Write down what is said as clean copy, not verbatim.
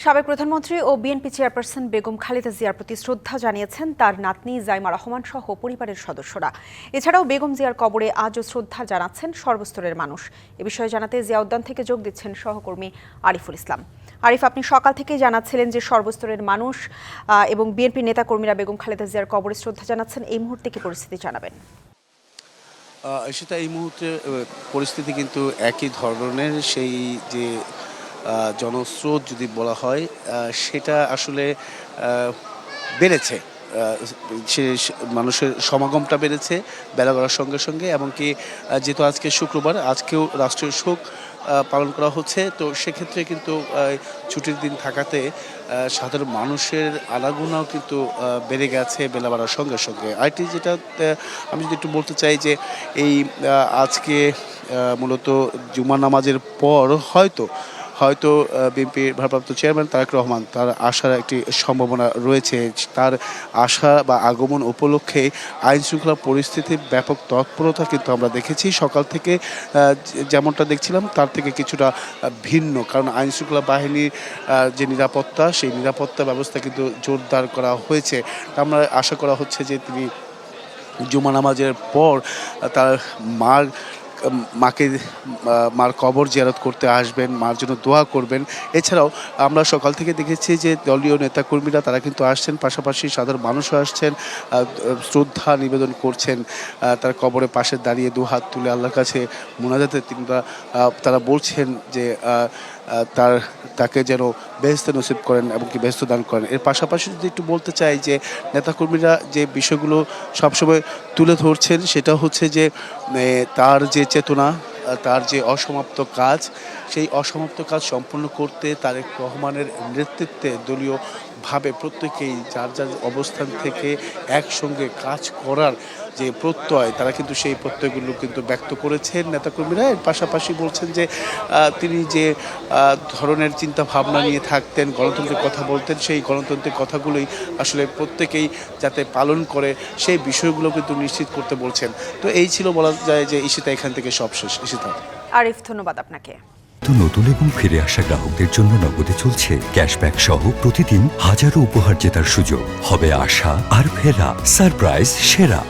সাবেক প্রধানমন্ত্রী ও BNP chairperson Begum Khaleda জিয়ার প্রতি শ্রদ্ধা জানিয়েছেন তার নাতনি জাইমা রহমান সহ পরিবারের সদস্যরা। এছাড়াও বেগম জিয়ার কবরে আজও শ্রদ্ধা জানাচ্ছেন সর্বস্তরের মানুষ। এ বিষয়ে জানাতে জিয়া উদ্যান থেকে যোগ দিচ্ছেন সহকর্মী আরিফুল ইসলাম। আরিফ, আপনি সকাল থেকেই জানাচ্ছিলেন যে সর্বস্তরের মানুষ এবং বিএনপি নেতাকর্মীরা বেগম খালেদা জিয়ার কবরে শ্রদ্ধা জানাচ্ছেন। এই মুহূর্তে কি পরিস্থিতি জানাবেন? সেটা এই মুহূর্তে পরিস্থিতি কিন্তু একই ধরনের। সেই যে জনস্রোত যদি বলা হয় সেটা আসলে বেড়েছে। সে মানুষের সমাগমটা বেড়েছে বেলা বাড়ার সঙ্গে সঙ্গে, এমনকি যেহেতু আজকে শুক্রবার, আজকেও রাষ্ট্রীয় শোক পালন করা হচ্ছে। তো সেক্ষেত্রে কিন্তু ছুটির দিন থাকাতে সাধারণ মানুষের আনাগোনাও কিন্তু বেড়ে গেছে বেলা বাড়ার সঙ্গে সঙ্গে। আরেকটি যেটা আমি যদি একটু বলতে চাই যে এই আজকে মূলত জুমা নামাজের পর হয়তো বিএনপির ভারপ্রাপ্ত চেয়ারম্যান তারেক রহমান তার আসার একটি সম্ভাবনা রয়েছে। তার আসা বা আগমন উপলক্ষে আইন শৃঙ্খলা পরিস্থিতির ব্যাপক তৎপরতা কিন্তু আমরা দেখেছি সকাল থেকে। যেমনটা দেখছিলাম তার থেকে কিছুটা ভিন্ন, কারণ আইন শৃঙ্খলা বাহিনীর যে নিরাপত্তা, সেই নিরাপত্তা ব্যবস্থা কিন্তু জোরদার করা হয়েছে। আমরা আশা করা হচ্ছে যে তিনি জুমা নামাজের পর তার মার কবর জিয়ারত করতে আসবেন, মার জন্য দোয়া করবেন। এছাড়াও আমরা সকাল থেকে দেখেছি যে দলীয় নেতাকর্মীরা তারা কিন্তু আসছেন, পাশাপাশি সাধারণ মানুষও আসছেন, শ্রদ্ধা নিবেদন করছেন। তার কবরের পাশে দাঁড়িয়ে দুহাত তুলে আল্লাহর কাছে মোনাজাতে তারা বলছেন যে তাকে যেন বেহেশত নসিব করেন এবং কি বেহেশত দান করেন। এর পাশাপাশি যদি একটু বলতে চাই যে নেতাকর্মীরা যে বিষয়গুলো সবসময় তুলে ধরছেন সেটা হচ্ছে যে তার যে চেতনা, তার যে অসমাপ্ত কাজ, সেই অসমাপ্ত কাজ সম্পূর্ণ করতে তারেক রহমানের নেতৃত্বে দলীয়ভাবে প্রত্যেকেই যার যার অবস্থান থেকে একসঙ্গে কাজ করার যে প্রত্যয়, তারা কিন্তু সেই প্রত্যয়গুলো কিন্তু ব্যক্ত করেছেন নেতাকর্মীরা। এর পাশাপাশি বলছেন যে তিনি যে ধরনের চিন্তা ভাবনা নিয়ে থাকতেন, গণতন্ত্রের কথা বলতেন, সেই গণতন্ত্রের কথাগুলোই আসলে প্রত্যেকেই যাতে পালন করে সেই বিষয়গুলো কিন্তু নিশ্চিত করতে বলছেন। তো এই ছিল বলা যায় যে ঈশিতা এখান থেকে সব শেষ। ঈশিতা। আরিফ, ধন্যবাদ আপনাকে। নতুন এবং ফিরে আসা গ্রাহকদের জন্য নগদে চলছে ক্যাশব্যাক সহ প্রতিদিন হাজারো উপহার জেতার সুযোগ। হবে আশা আর ফেরা, সারপ্রাইজ সেরা।